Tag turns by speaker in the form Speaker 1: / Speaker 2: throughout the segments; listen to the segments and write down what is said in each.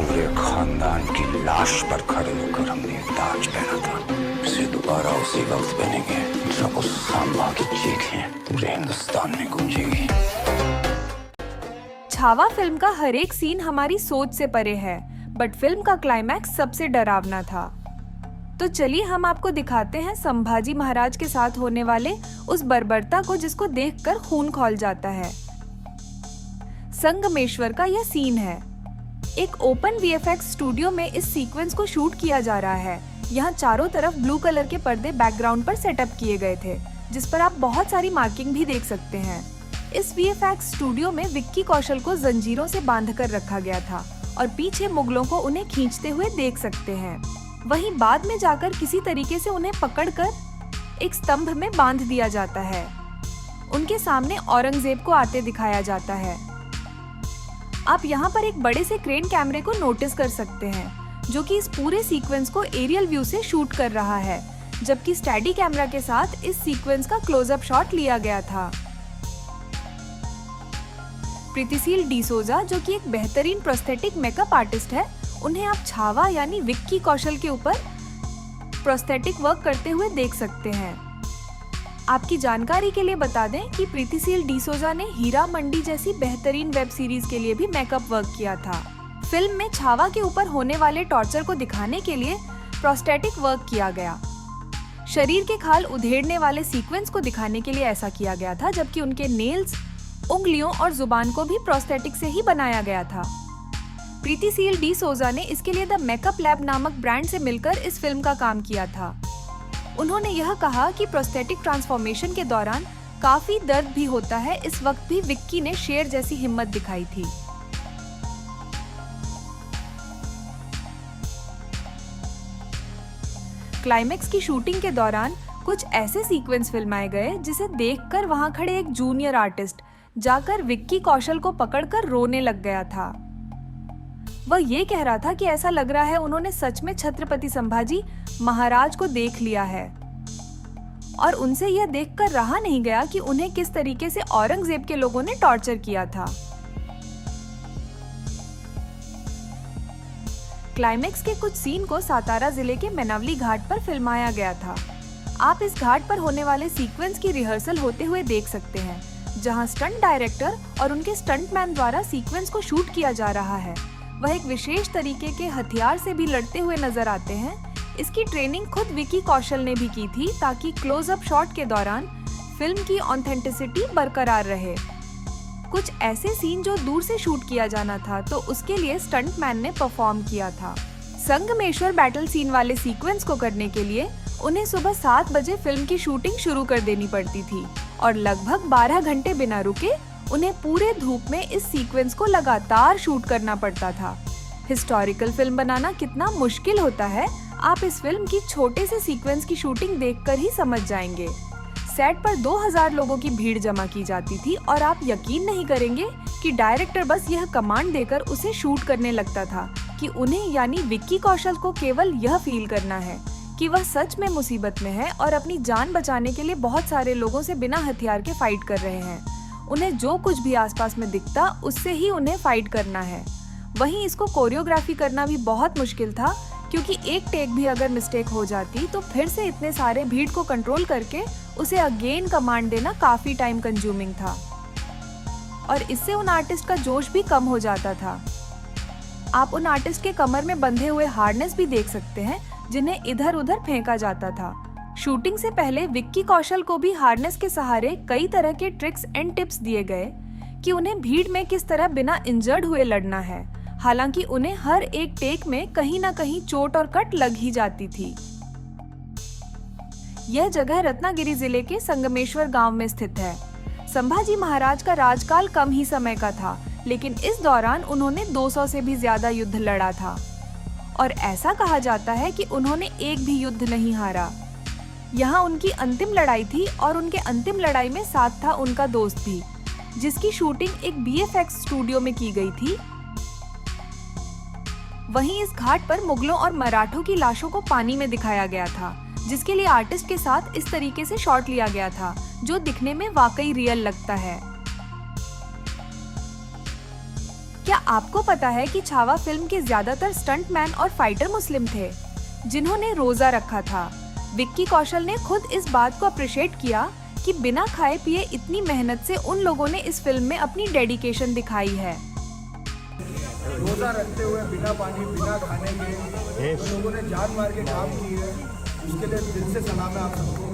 Speaker 1: पूरे खानदान की लाश पर खड़े होकर हमने एक ताज पहना था। इसे दोबारा उसी वक्त पहनेंगे जब उस सांबा की चीखें पूरे हिंदुस्तान में गूंजेगी।
Speaker 2: छावा फिल्म का हर एक सीन हमारी सोच से परे है, बट फिल्म का क्लाइमैक्स सबसे डरावना था। तो चलिए हम आपको दिखाते हैं संभाजी महाराज के साथ होने वाले उस बर्बरता को जिसको देखकर खून खौल जाता है। संगमेश्वर का यह सीन है। एक ओपन वीएफएक्स स्टूडियो में इस सीक्वेंस को शूट किया जा रहा है। यहाँ चारों तरफ ब्लू कलर के पर्दे बैकग्राउंड पर सेटअप किए गए थे, जिस पर आप बहुत सारी मार्किंग भी देख सकते हैं। इस वीएफएक्स स्टूडियो में विक्की कौशल को जंजीरों से बांधकर रखा गया था और पीछे मुगलों को उन्हें खींचते हुए देख सकते हैं। वहीं बाद में जाकर किसी तरीके से उन्हें पकड़कर एक स्तंभ में बांध दिया जाता है। उनके सामने औरंगजेब को आते दिखाया जाता है। आप यहाँ पर एक बड़े से क्रेन कैमरे को नोटिस कर सकते हैं, जो कि इस पूरे सीक्वेंस को एरियल व्यू से शूट कर रहा है, जबकि स्टैडी कैमरा के साथ इस सीक्वेंस का क्लोजअप शॉट लिया गया था। प्रीतिशील डिसोजा, जो कि एक बेहतरीन प्रोस्थेटिक मेकअप आर्टिस्ट है, उन्हें आप छावा यानी विक्की कौशल के ऊपर प्रोस्थेटिक वर्क करते हुए देख सकते हैं। आपकी जानकारी के लिए बता दें कि प्रीतिशील डिसोजा ने हीरा मंडी जैसी बेहतरीन वेब सीरीज के लिए भी मेकअप वर्क किया था। फिल्म में छावा के ऊपर होने वाले टॉर्चर को दिखाने के लिए प्रोस्थेटिक वर्क किया गया। शरीर के खाल उधेड़ने वाले सीक्वेंस को दिखाने के लिए ऐसा किया गया था, जबकि उनके नेल्स, उंगलियों और जुबान को भी प्रोस्थेटिक से ही बनाया गया था। प्रीतिशील डिसोजा ने इसके लिए द मेकअप लैब नामक ब्रांड से मिलकर इस फिल्म का काम किया था। उन्होंने यह कहा कि प्रोस्थेटिक ट्रांसफॉर्मेशन के दौरान काफी दर्द भी होता है। इस वक्त भी विक्की ने शेर जैसी हिम्मत दिखाई थी। क्लाइमेक्स की शूटिंग के दौरान कुछ ऐसे सीक्वेंस फिल्माए गए जिसे देखकर वहां खड़े एक जूनियर आर्टिस्ट जाकर विक्की कौशल को पकड़कर रोने लग गया था। वह ये कह रहा था कि ऐसा लग रहा है उन्होंने सच में छत्रपति संभाजी महाराज को देख लिया है, और उनसे यह देखकर रहा नहीं गया कि उन्हें किस तरीके से औरंगजेब के लोगों ने टॉर्चर किया था। क्लाइमेक्स के कुछ सीन को सातारा जिले के मेनावली घाट पर फिल्माया गया था। आप इस घाट पर होने वाले सीक्वेंस की रिहर्सल होते हुए देख सकते हैं, जहां स्टंट डायरेक्टर और उनके स्टंटमैन द्वारा सीक्वेंस को शूट किया जा रहा है। वह एक विशेष तरीके के हथियार से भी लड़ते हुए नजर आते हैं। इसकी ट्रेनिंग खुद विक्की कौशल ने भी की थी, ताकि क्लोजअप शॉट के दौरान फिल्म की ऑथेंटिसिटी बरकरार रहे। कुछ ऐसे सीन जो दूर से शूट किया जाना था, तो उसके लिए स्टंटमैन ने परफॉर्म किया था। संगमेश्वर बैटल सीन वाले सीक्वेंस को करने के लिए उन्हें सुबह 7 बजे फिल्म की शूटिंग शुरू कर देनी पड़ती थी और लगभग 12 घंटे बिना रुके उन्हें पूरे धूप में इस सीक्वेंस को लगातार शूट करना पड़ता था। हिस्टोरिकल फिल्म बनाना कितना मुश्किल होता है, आप इस फिल्म की छोटे से सीक्वेंस की शूटिंग देखकर ही समझ जाएंगे। सेट पर 2000 लोगों की भीड़ जमा की जाती थी और आप यकीन नहीं करेंगे कि डायरेक्टर बस यह कमांड देकर उसे शूट करने लगता था कि उन्हें यानी विक्की कौशल को केवल यह फील करना है कि वह सच में मुसीबत में है और अपनी जान बचाने के लिए बहुत सारे लोगों से बिना हथियार के फाइट कर रहे हैं। उन्हें जो कुछ भी आसपास में दिखता उससे ही उन्हें फाइट करना है। वहीं इसको कोरियोग्राफी करना भी बहुत मुश्किल था, क्योंकि एक टेक भी अगर मिस्टेक हो जाती तो फिर से इतने सारे भीड़ को कंट्रोल करके उसे अगेन कमांड देना काफी टाइम कंज्यूमिंग था, और इससे उन आर्टिस्ट का जोश भी कम हो जाता था। आप उन आर्टिस्ट के कमर में बंधे हुए हार्नेस भी देख सकते हैं, जिन्हें इधर उधर फेंका जाता था। शूटिंग से पहले विक्की कौशल को भी हार्नेस के सहारे कई तरह के ट्रिक्स एंड टिप्स दिए गए कि उन्हें भीड़ में किस तरह बिना इंजर्ड हुए लड़ना है। हालांकि उन्हें हर एक टेक में कहीं ना कहीं चोट और कट लग ही जाती थी। यह जगह रत्नागिरी जिले के संगमेश्वर गांव में स्थित है। संभाजी महाराज का राजकाल कम ही समय का था, लेकिन इस दौरान उन्होंने 200 से भी ज्यादा युद्ध लड़ा था, और ऐसा कहा जाता है कि उन्होंने एक भी युद्ध नहीं हारा। यहाँ उनकी अंतिम लड़ाई थी, और उनके अंतिम लड़ाई में साथ था उनका दोस्त भी, जिसकी शूटिंग एक बीएफएक्स स्टूडियो में की गई थी। वहीं इस घाट पर मुगलों और मराठों की लाशों को पानी में दिखाया गया था, जिसके लिए आर्टिस्ट के साथ इस तरीके से शॉट लिया गया था, जो दिखने में वाकई रियल लगता है। क्या आपको पता है कि छावा फिल्म के ज्यादातर स्टंटमैन और फाइटर मुस्लिम थे जिन्होंने रोजा रखा था। विक्की कौशल ने खुद इस बात को अप्रिशिएट किया कि बिना खाए पिए इतनी मेहनत से उन लोगों ने इस फिल्म में अपनी डेडिकेशन दिखाई है।
Speaker 3: रोजा रखते हुए बिना पानी बिना खाने के उन लोगों ने जान मार के काम की है, उसके लिए दिल से सलाम है आप सबको।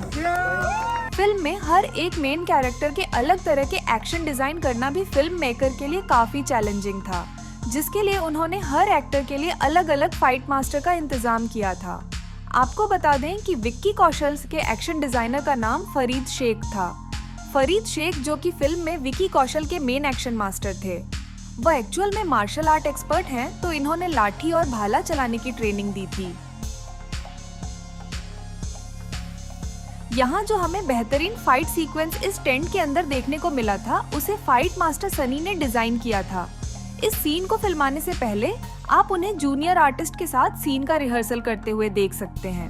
Speaker 2: फिल्म में हर एक मेन कैरेक्टर के अलग तरह के एक्शन डिजाइन करना भी फिल्म मेकर के लिए काफी चैलेंजिंग था, जिसके लिए उन्होंने हर एक्टर के लिए अलग अलग फाइट मास्टर का इंतजाम किया था। आपको बता दें कि विक्की कौशल के एक्शन डिजाइनर का नाम फरीद शेख था। फरीद शेख जो कि फिल्म में विक्की कौशल के मेन एक्शन मास्टर थे। वह एक्चुअल में मार्शल आर्ट एक्सपर्ट हैं, तो इन्होंने लाठी और भाला चलाने की ट्रेनिंग दी थी। यहाँ जो हमें बेहतरीन फाइट सीक्वेंस इस टेंट के अंदर देखने को मिला था, उसे फाइट मास्टर सनी ने डिजाइन किया था। इस सीन को फिल्माने से पहले आप उन्हें जूनियर आर्टिस्ट के साथ सीन का रिहर्सल करते हुए देख सकते हैं।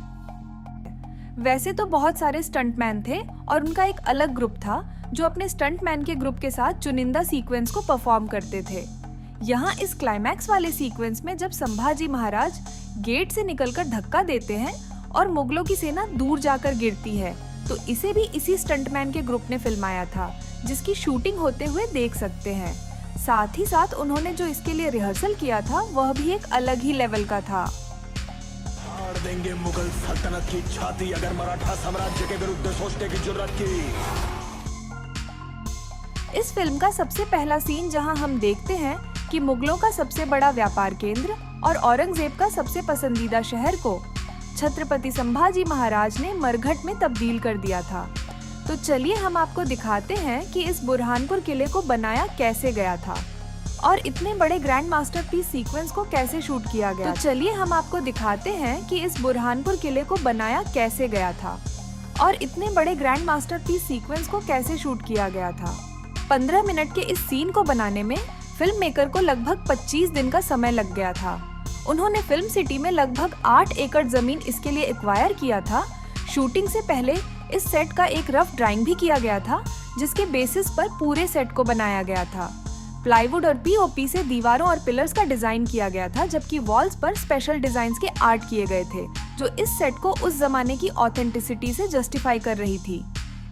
Speaker 2: वैसे तो बहुत सारे स्टंटमैन थे और उनका एक अलग ग्रुप था जो अपने स्टंटमैन के ग्रुप के साथ चुनिंदा सीक्वेंस को परफॉर्म करते थे। यहाँ इस क्लाइमैक्स वाले सीक्वेंस में जब संभाजी महाराज गेट से निकलकर धक्का देते हैं और मुगलों की सेना दूर जाकर गिरती है, तो इसे भी इसी स्टंटमैन के ग्रुप ने फिल्माया था, जिसकी शूटिंग होते हुए देख सकते हैं। साथ ही साथ उन्होंने जो इसके लिए रिहर्सल किया था वह भी एक अलग ही लेवल का था।
Speaker 4: फाड़ देंगे मुगल सल्तनत की छाती अगर मराठा साम्राज्य के विरुद्ध सोचने की जुर्रत की।
Speaker 2: इस फिल्म का सबसे पहला सीन जहां हम देखते हैं कि मुगलों का सबसे बड़ा व्यापार केंद्र और औरंगजेब का सबसे पसंदीदा शहर को छत्रपति संभाजी महाराज ने मरघट में तब्दील कर दिया था। तो चलिए हम आपको दिखाते हैं कि इस बुरहानपुर किले को बनाया कैसे गया था और इतने बड़े ग्रैंड मास्टरपीस सीक्वेंस को कैसे शूट किया गया। तो चलिए हम आपको दिखाते हैं कि इस बुरहानपुर किले को बनाया कैसे गया था और इतने बड़े ग्रैंड मास्टरपीस सीक्वेंस को कैसे शूट किया गया था। 15 मिनट के इस सीन को बनाने में फिल्म मेकर को लगभग 25 दिन का समय लग गया था। उन्होंने फिल्म सिटी में लगभग 8 एकड़ जमीन इसके लिए एक्वायर किया था। शूटिंग से पहले इस सेट का एक रफ ड्राइंग भी किया गया था, जिसके बेसिस पर पूरे सेट को बनाया गया था। प्लाईवुड और पीओपी से दीवारों और पिलर्स का डिजाइन किया गया था, जबकि वॉल्स पर स्पेशल डिजाइन्स के आर्ट किए गए थे, जो इस सेट को उस जमाने की ऑथेंटिसिटी से जस्टिफाई कर रही थी।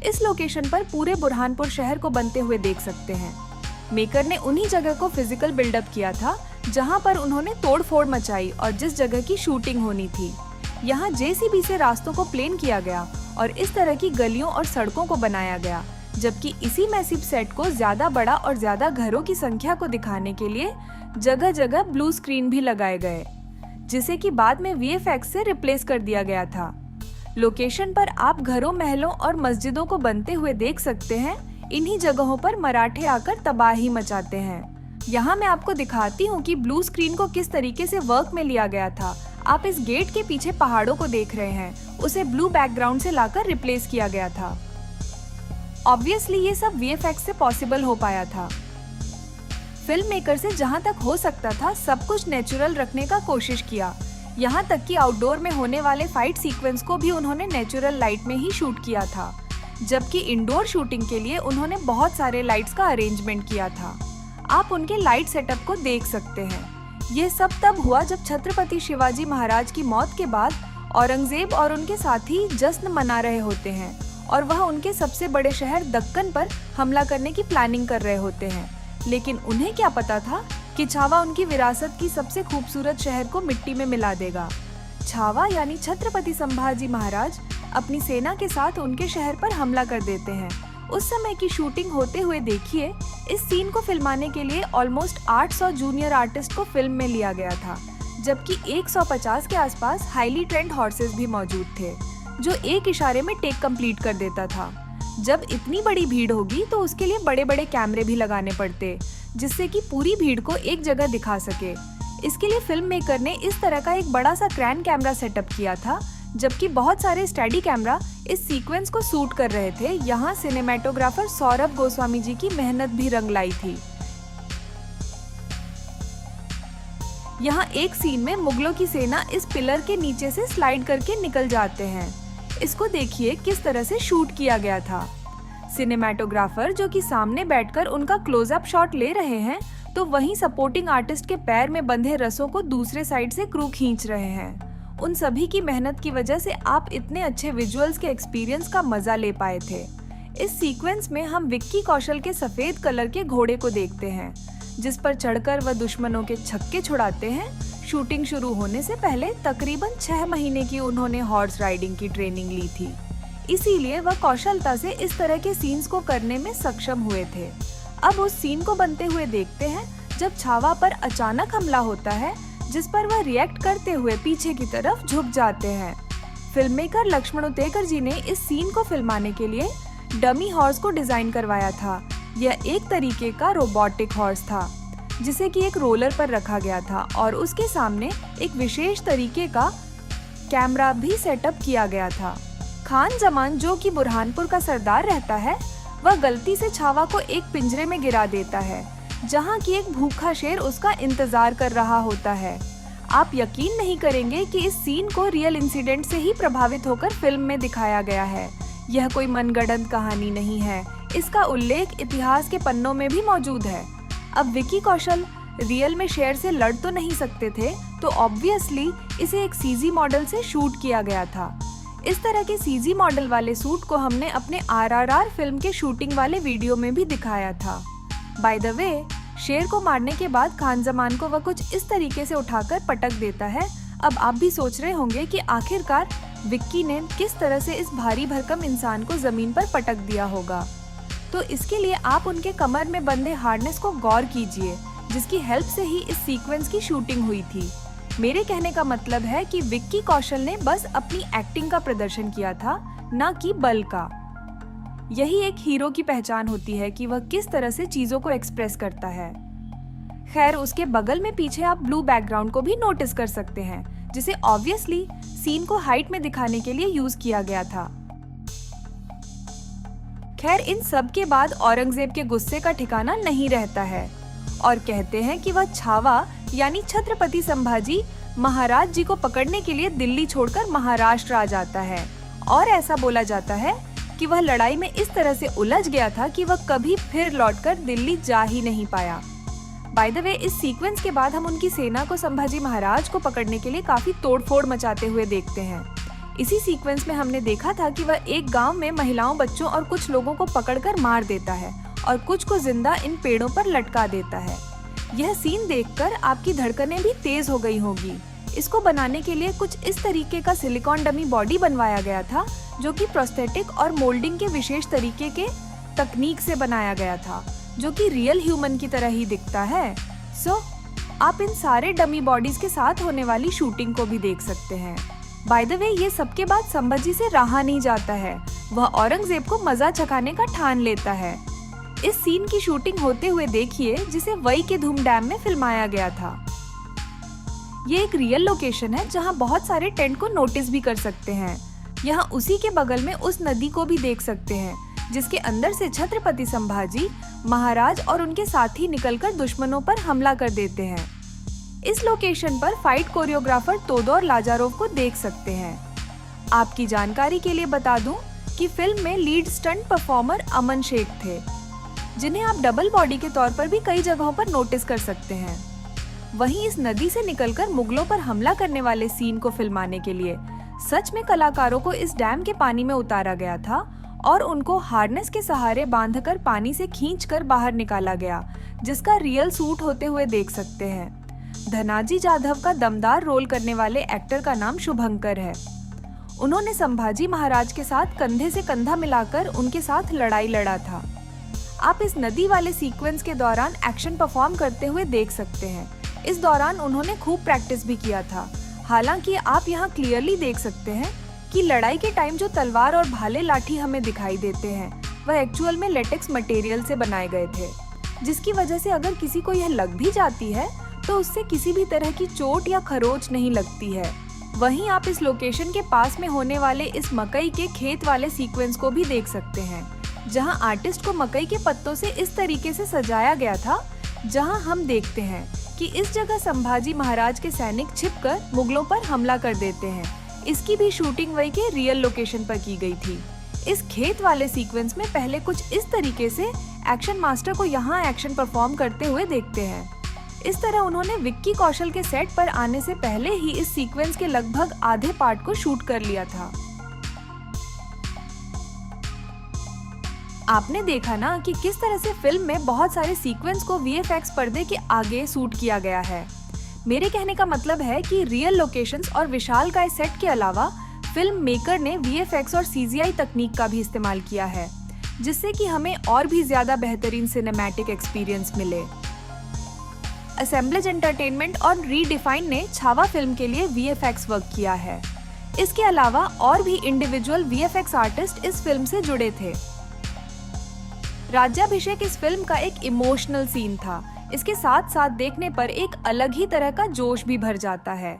Speaker 2: इस लोकेशन पर पूरे बुरहानपुर शहर को बनते हुए देख सकते हैं। मेकर ने उन्हीं जगह को फिजिकल बिल्डअप किया था जहां पर उन्होंने तोड़फोड़ मचाई और जिस जगह की शूटिंग होनी थी। यहाँ जेसीबी से रास्तों को प्लेन किया गया और इस तरह की गलियों और सड़कों को बनाया गया, जबकि इसी मैसिव सेट को ज्यादा बड़ा और ज्यादा घरों की संख्या को दिखाने के लिए जगह जगह ब्लू स्क्रीन भी लगाए गए, जिसे कि बाद में वीएफएक्स से रिप्लेस कर दिया गया था। लोकेशन पर आप घरों, महलों और मस्जिदों को बनते हुए देख सकते हैं। इन्हीं जगहों पर मराठे आकर तबाही मचाते हैं। यहाँ मैं आपको दिखाती हूँ कि ब्लू स्क्रीन को किस तरीके से वर्क में लिया गया था। आप इस गेट के पीछे पहाड़ों को देख रहे हैं, उसे ब्लू बैकग्राउंड से लाकर रिप्लेस किया गया था। ऑब्वियसली ये सब वीएफएक्स से पॉसिबल हो पाया था। फिल्म मेकर से जहाँ तक हो सकता था सब कुछ नेचुरल रखने का कोशिश किया। यहाँ तक कि आउटडोर में होने वाले फाइट सीक्वेंस को भी उन्होंने नेचुरल लाइट में ही शूट किया था, जबकि इंडोर शूटिंग के लिए उन्होंने बहुत सारे लाइट्स का अरेंजमेंट किया था। आप उनके लाइट सेटअप को देख सकते हैं। ये सब तब हुआ जब छत्रपति शिवाजी महाराज की मौत के बाद औरंगजेब और उनके साथी जश्न मना रहे होते हैं और वह उनके सबसे बड़े शहर दक्कन पर हमला करने की प्लानिंग कर रहे होते हैं। लेकिन उन्हें क्या पता था कि छावा उनकी विरासत की सबसे खूबसूरत शहर को मिट्टी में मिला देगा। छावा यानी छत्रपति संभाजी महाराज अपनी सेना के साथ उनके शहर पर हमला कर देते हैं। उस समय की शूटिंग होते हुए देखिए, इस सीन को फिल्माने के लिए ऑलमोस्ट 800 जूनियर आर्टिस्ट को फिल्म में लिया गया था, जबकि 150 के आसपास हाईली ट्रेंड हॉर्सेस भी मौजूद थे, जो एक इशारे में टेक कंप्लीट कर देता था। जब इतनी बड़ी भीड़ होगी तो उसके लिए बड़े बड़े कैमरे भी लगाने पड़ते, जिससे कि पूरी भीड़ को एक जगह दिखा सके। इसके लिए फिल्म मेकर ने इस तरह का एक बड़ा सा क्रैन कैमरा सेटअप किया था, जबकि बहुत सारे स्टडी कैमरा इस सीक्वेंस को शूट कर रहे थे। यहाँ सिनेमेटोग्राफर सौरभ गोस्वामी जी की मेहनत भी रंग लाई थी। यहाँ एक सीन में मुगलों की सेना इस पिलर के नीचे से स्लाइड करके निकल जाते हैं। इसको देखिए किस तरह से शूट किया गया था। सिनेमेटोग्राफर जो कि सामने बैठकर उनका क्लोजअप शॉट ले रहे हैं, तो वहीं सपोर्टिंग आर्टिस्ट के पैर में बंधे रस्सों को दूसरे साइड से क्रू खींच रहे हैं। उन सभी की मेहनत की वजह से आप इतने अच्छे विजुअल्स के एक्सपीरियंस का मजा ले पाए थे। इस सीक्वेंस में हम विक्की कौशल के सफेद कलर के घोड़े को देखते हैं, जिस पर चढ़कर वह दुश्मनों के छक्के छुड़ाते हैं। शूटिंग शुरू होने से पहले तकरीबन 6 महीने की उन्होंने हॉर्स राइडिंग की ट्रेनिंग ली थी, इसीलिए वह कौशलता से इस तरह के सीन्स को करने में सक्षम हुए थे। अब उस सीन को बनते हुए देखते हैं जब छावा पर अचानक हमला होता है, जिस पर वह रिएक्ट करते हुए पीछे की तरफ झुक जाते हैं। फिल्म मेकर लक्ष्मण उतेकर जी ने इस सीन को फिल्माने के लिए डमी हॉर्स को डिजाइन करवाया था। यह एक तरीके का रोबोटिक हॉर्स था, जिसे कि एक रोलर पर रखा गया था और उसके सामने एक विशेष तरीके का कैमरा भी सेटअप किया गया था। खान जमान, जो कि बुरहानपुर का सरदार रहता है, वह गलती से छावा को एक पिंजरे में गिरा देता है, जहां की एक भूखा शेर उसका इंतजार कर रहा होता है। आप यकीन नहीं करेंगे कि इस सीन को रियल इंसिडेंट से ही प्रभावित होकर फिल्म में दिखाया गया है। यह कोई मनगढ़ंत कहानी नहीं है, इसका उल्लेख इतिहास के पन्नों में भी मौजूद है। अब विक्की कौशल रियल में शेर से लड़ तो नहीं सकते थे, तो ऑब्वियसली इसे एक सीजी मॉडल से शूट किया गया था। इस तरह के सीजी मॉडल वाले सूट को हमने अपने RRR फिल्म के शूटिंग वाले वीडियो में भी दिखाया था। बाय द वे, शेर को मारने के बाद खान जमान को वह कुछ इस तरीके से उठाकर पटक देता है। अब आप भी सोच रहे होंगे कि आखिरकार विक्की ने किस तरह से इस भारी भरकम इंसान को जमीन पर पटक दिया होगा। तो इसके लिए आप उनके कमर में बंधे हार्नेस को गौर कीजिए, जिसकी हेल्प से ही इस सीक्वेंस की शूटिंग हुई थी। मेरे कहने का मतलब है कि विक्की कौशल ने बस अपनी एक्टिंग का प्रदर्शन किया था, न कि बल का। यही एक हीरो की पहचान होती है कि वह किस तरह से चीजों को एक्सप्रेस करता है। खैर, उसके बगल में पीछे आप ब्लू बैकग्राउंड को भी नोटिस कर सकते हैं, जिसे ऑब्वियसली सीन को हाइट में दिखाने के लिए यूज किया गया था। खैर, इन सब के बाद औरंगजेब के गुस्से का ठिकाना नहीं रहता है और कहते हैं कि वह छावा यानी छत्रपति संभाजी महाराज जी को पकड़ने के लिए दिल्ली छोड़कर महाराष्ट्र आ जाता है। और ऐसा बोला जाता है कि वह लड़ाई में इस तरह से उलझ गया था कि वह कभी फिर लौटकर दिल्ली जा ही नहीं पाया। बाय द वे, इस सीक्वेंस के बाद हम उनकी सेना को संभाजी महाराज को पकड़ने के लिए काफी तोड़फोड़ मचाते हुए देखते हैं। इसी सीक्वेंस में हमने देखा था कि वह एक गांव में महिलाओं, बच्चों और कुछ लोगों को पकड़कर मार देता है और कुछ को जिंदा इन पेड़ों पर लटका देता है। यह सीन देखकर आपकी धड़कनें भी तेज हो गई होगी। इसको बनाने के लिए कुछ इस तरीके का सिलिकॉन डमी बॉडी बनवाया गया था, जो कि प्रोस्थेटिक और मोल्डिंग के विशेष तरीके के तकनीक से बनाया गया था, जो कि रियल ह्यूमन की तरह ही दिखता है। सो आप इन सारे डमी बॉडीज के साथ होने वाली शूटिंग को भी देख सकते हैं। बाय द वे, ये सबके बाद संभाजी से रहा नहीं जाता है, वह औरंगजेब को मजा चखाने का ठान लेता है। इस सीन की शूटिंग होते हुए देखिए, जिसे वई के धूम डैम में फिल्माया गया था। ये एक रियल लोकेशन है जहां बहुत सारे टेंट को नोटिस भी कर सकते हैं। यहाँ उसी के बगल में उस नदी को भी देख सकते हैं, जिसके अंदर से छत्रपति संभाजी महाराज और उनके साथी निकलकर दुश्मनों पर हमला कर देते हैं। इस लोकेशन पर फाइट कोरियोग्राफर तोदोर लाजारोव को देख सकते हैं। आपकी जानकारी के लिए बता दूं कि फिल्म में लीड स्टंट परफॉर्मर अमन शेख थे, जिन्हें आप डबल बॉडी के तौर पर भी कई जगहों पर नोटिस कर सकते हैं। वहीं इस नदी से निकलकर मुगलों पर हमला करने वाले सीन को फिल्माने के लिए सच में कलाकारों को इस डैम के पानी में उतारा गया था और उनको हार्नेस के सहारे बांधकर पानी से खींचकर बाहर निकाला गया, जिसका रियल सूट होते हुए देख सकते हैं। धनाजी जाधव का दमदार रोल करने वाले एक्टर का नाम शुभंकर है। उन्होंने संभाजी महाराज के साथ कंधे से कंधा मिलाकर उनके साथ लड़ाई लड़ा था। आप इस नदी वाले सीक्वेंस के दौरान एक्शन परफॉर्म करते हुए देख सकते हैं। इस दौरान उन्होंने खूब प्रैक्टिस भी किया था। हालांकि आप यहाँ क्लियरली देख सकते हैं कि लड़ाई के टाइम जो तलवार और भाले लाठी हमें दिखाई देते हैं, वह एक्चुअल में लेटेक्स मटेरियल से बनाए गए थे, जिसकी वजह से अगर किसी को यह लग भी जाती है तो उससे किसी भी तरह की चोट या खरोच नहीं लगती है। वहीं आप इस लोकेशन के पास में होने वाले इस मकई के खेत वाले सीक्वेंस को भी देख सकते हैं, जहां आर्टिस्ट को मकई के पत्तों से इस तरीके से सजाया गया था, जहां हम देखते हैं कि इस जगह संभाजी महाराज के सैनिक छिपकर मुगलों पर हमला कर देते हैं। इसकी भी शूटिंग वही के रियल लोकेशन पर की गई थी। इस खेत वाले सीक्वेंस में पहले कुछ इस तरीके से एक्शन मास्टर को यहाँ एक्शन परफॉर्म करते हुए देखते हैं। इस तरह उन्होंने विक्की कौशल के सेट पर आने से पहले ही इस सीक्वेंस के लगभग आधे पार्ट को शूट कर लिया था। आपने देखा ना कि किस तरह से फिल्म में बहुत सारे सीक्वेंस को वीएफएक्स पर्दे के आगे शूट किया गया है। मेरे कहने का मतलब है कि रियल लोकेशंस और विशालकाय सेट के अलावा फिल्म मेकर ने वीएफएक्स और सीजीआई तकनीक का भी इस्तेमाल किया है, जिससे कि हमें और भी ज्यादा बेहतरीन सिनेमैटिक एक्सपीरियंस मिले। असेंबलेज एंटरटेनमेंट और रीडिफाइन ने छावा फिल्म के लिए वीएफएक्स वर्क किया है। इसके अलावा और भी इंडिविजुअल वीएफएक्स आर्टिस्ट इस फिल्म से जुड़े थे। राज्याभिषेक इस फिल्म का एक इमोशनल सीन था। इसके साथ साथ देखने पर एक अलग ही तरह का जोश भी भर जाता है।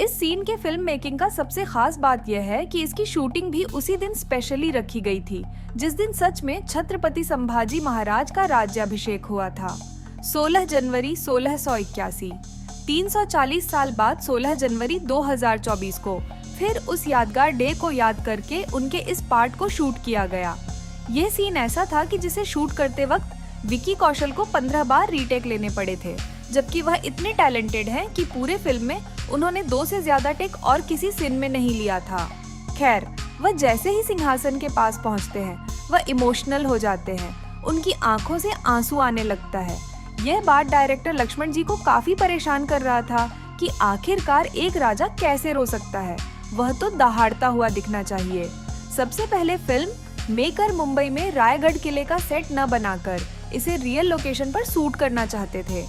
Speaker 2: इस सीन के फिल्म मेकिंग का सबसे खास बात यह है कि इसकी शूटिंग भी उसी दिन स्पेशली रखी गई थी, जिस दिन सच में छत्रपति संभाजी महाराज का राज्याभिषेक हुआ था। 16 जनवरी 1681। 340 साल बाद 16 जनवरी 2024 को फिर उस यादगार डे को याद करके उनके इस पार्ट को शूट किया गया। यह सीन ऐसा था कि जिसे शूट करते वक्त विक्की कौशल को 15 बार रीटेक लेने पड़े थे, जबकि वह इतने टैलेंटेड हैं कि पूरे फिल्म में उन्होंने 2 से ज्यादा टेक और किसी सीन में नहीं लिया था। खैर, वह जैसे ही सिंहासन के पास पहुंचते हैं, वह इमोशनल हो जाते हैं। उनकी आंखों से आंसू आने लगता है। यह बात डायरेक्टर लक्ष्मण जी को काफी परेशान कर रहा था कि आखिरकार एक राजा कैसे रो सकता है, वह तो दहाड़ता हुआ दिखना चाहिए। सबसे पहले फिल्म मेकर मुंबई में रायगढ़ किले का सेट न बनाकर इसे रियल लोकेशन पर शूट करना चाहते थे,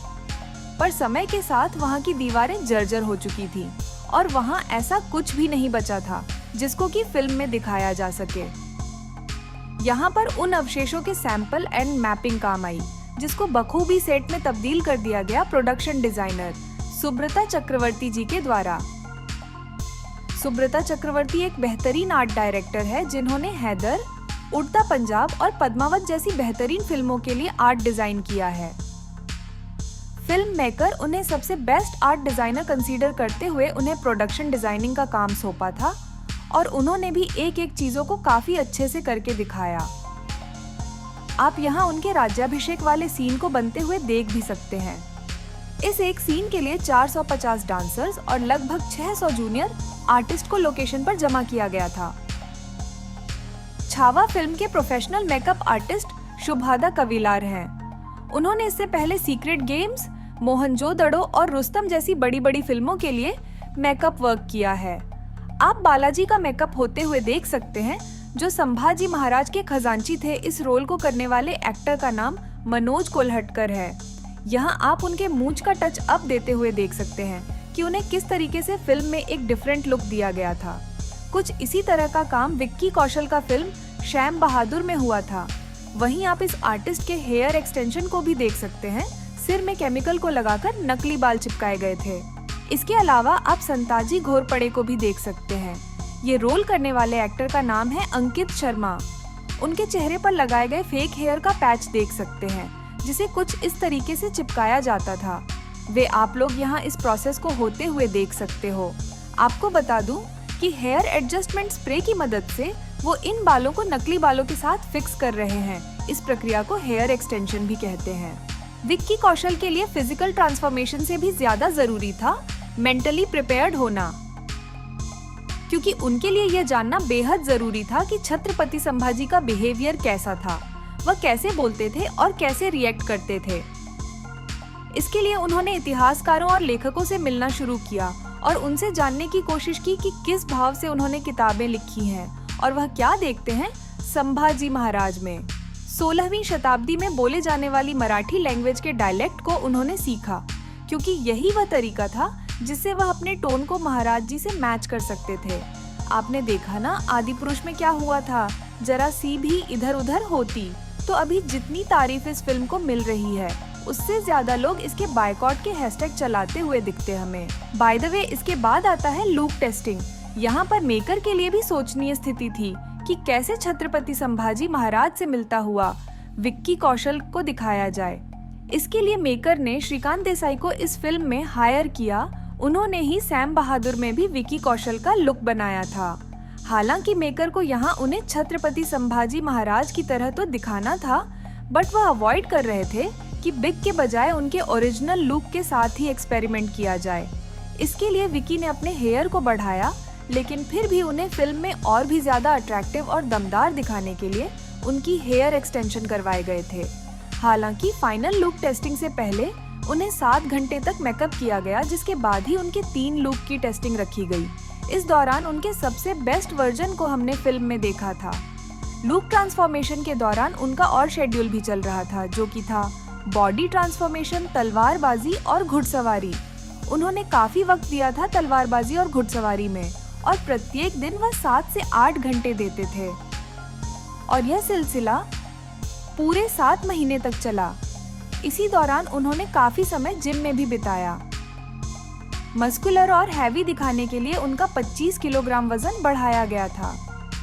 Speaker 2: पर समय के साथ वहां की दीवारें जर्जर हो चुकी थी और वहां ऐसा कुछ भी नहीं बचा था जिसको कि फिल्म में दिखाया जा सके। यहाँ पर उन अवशेषों के सैंपल एंड मैपिंग काम आई, जिसको बखूबी सेट में तब्दील कर दिया गया प्रोडक्शन डिजाइनर सुब्रता चक्रवर्ती जी के द्वारा। सुब्रता चक्रवर्ती एक बेहतरीन आर्ट डायरेक्टर है, जिन्होंने हैदर, उड़ता पंजाब और पद्मावत जैसी बेहतरीन फिल्मों के लिए आर्ट डिजाइन किया है। फिल्म मेकर उन्हें सबसे बेस्ट आर्ट डिजाइनर कंसीडर करते हुए उन्हें प्रोडक्शन डिजाइनिंग का काम सौंपा था और उन्होंने भी एक एक चीजों को काफी अच्छे से करके दिखाया। आप यहाँ उनके राज्याभिषेक वाले सीन को बनते हुए देख भी सकते हैं। इस एक सीन के लिए 450 डांसर्स और लगभग 600 जूनियर आर्टिस्ट को लोकेशन पर जमा किया गया था। छावा फिल्म के प्रोफेशनल मेकअप आर्टिस्ट शुभादा कविलार हैं। उन्होंने इससे पहले सीक्रेट गेम्स, मोहनजोदड़ो और रुस्तम जैसी बड़ी बड़ी फिल्मों के लिए मेकअप वर्क किया है। आप बालाजी का मेकअप होते हुए देख सकते हैं, जो संभाजी महाराज के खजांची थे। इस रोल को करने वाले एक्टर का नाम मनोज कोल्हटकर है। यहाँ आप उनके मूंछ का टच अप देते हुए देख सकते हैं कि उन्हें किस तरीके से फिल्म में एक डिफरेंट लुक दिया गया था। कुछ इसी तरह का काम विक्की कौशल का फिल्म श्याम बहादुर में हुआ था। वहीं आप इस आर्टिस्ट के हेयर एक्सटेंशन को भी देख सकते हैं। सिर में केमिकल को लगाकर नकली बाल चिपकाए गए थे। इसके अलावा आप संताजी घोरपड़े को भी देख सकते हैं। ये रोल करने वाले एक्टर का नाम है अंकित शर्मा। उनके चेहरे पर लगाए गए फेक हेयर का पैच देख सकते हैं, जिसे कुछ इस तरीके से चिपकाया जाता था। वे आप लोग यहाँ इस प्रोसेस को होते हुए देख सकते हो। आपको बता दूं कि हेयर एडजस्टमेंट स्प्रे की मदद से वो इन बालों को नकली बालों के साथ फिक्स कर रहे हैं। इस प्रक्रिया को हेयर एक्सटेंशन भी कहते हैं। विक्की कौशल के लिए फिजिकल ट्रांसफॉर्मेशन से भी ज्यादा जरूरी था मेंटली प्रिपेयर्ड होना, क्योंकि उनके लिए यह जानना बेहद जरूरी था कि छत्रपति संभाजी का बिहेवियर कैसा था, वह कैसे बोलते थे और कैसे रिएक्ट करते थे। इसके लिए उन्होंने इतिहासकारों और लेखकों से मिलना शुरू किया और उनसे जानने की कोशिश की कि किस भाव से उन्होंने किताबें लिखी हैं और वह क्या देखते हैं संभाजी महाराज में। 16वीं शताब्दी में बोले जाने वाली मराठी लैंग्वेज के डायलेक्ट को उन्होंने सीखा, क्योंकि यही वह तरीका था जिससे वह अपने टोन को महाराज जी से मैच कर सकते थे। आपने देखा ना आदि पुरुष में क्या हुआ था, जरा सी भी इधर उधर होती तो अभी जितनी तारीफ इस फिल्म को मिल रही है, उससे ज्यादा लोग इसके बायकॉट के हैशटैग चलाते हुए दिखते हमें। बाय द वे, इसके बाद आता है लुक टेस्टिंग। यहाँ पर मेकर के लिए भी सोचनीय स्थिति थी कि कैसे छत्रपति संभाजी महाराज से मिलता हुआ विक्की कौशल को दिखाया जाए। इसके लिए मेकर ने श्रीकांत देसाई को इस फिल्म में हायर किया। उन्होंने ही सैम बहादुर में भी विक्की कौशल का लुक बनाया था। हालांकि मेकर को यहाँ उन्हें छत्रपति संभाजी महाराज की तरह तो दिखाना था, बट वह अवॉइड कर रहे थे कि बिग के बजाय उनके ओरिजिनल लुक के साथ ही एक्सपेरिमेंट किया जाए। इसके लिए विकी ने अपने हेयर को बढ़ाया, लेकिन फिर भी उन्हें फिल्म में और भी ज्यादा अट्रैक्टिव और दमदार दिखाने के लिए उनकी हेयर एक्सटेंशन करवाए गए थे। हालांकि फाइनल लुक टेस्टिंग से पहले उन्हें 7 घंटे तक मेकअप किया गया, जिसके बाद ही उनके 3 लुक की टेस्टिंग रखी गई। इस दौरान उनके सबसे बेस्ट वर्जन को हमने फिल्म में देखा था। लुक ट्रांसफॉर्मेशन के दौरान उनका और शेड्यूल भी चल रहा था, जो कि था बॉडी ट्रांसफॉर्मेशन, तलवारबाजी और घुड़सवारी। उन्होंने काफी वक्त दिया था तलवारबाजी और घुड़सवारी में, और प्रत्येक दिन वह 7 से 8 घंटे देते थे। और यह सिलसिला पूरे 7 महीने तक चला। इसी दौरान उन्होंने काफी समय जिम में भी बिताया। मस्कुलर और हैवी दिखाने के लिए उनका 25 किलोग्राम वजन बढ़ाया गया था।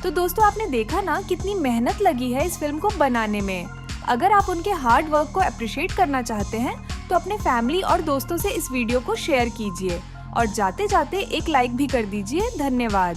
Speaker 2: तो दोस्तों, आपने देखा ना कितनी मेहनत लगी है इस फिल्म को बनाने में। अगर आप उनके हार्ड वर्क को अप्रिशिएट करना चाहते हैं तो अपने फैमिली और दोस्तों से इस वीडियो को शेयर कीजिए और जाते जाते एक लाइक भी कर दीजिए। धन्यवाद।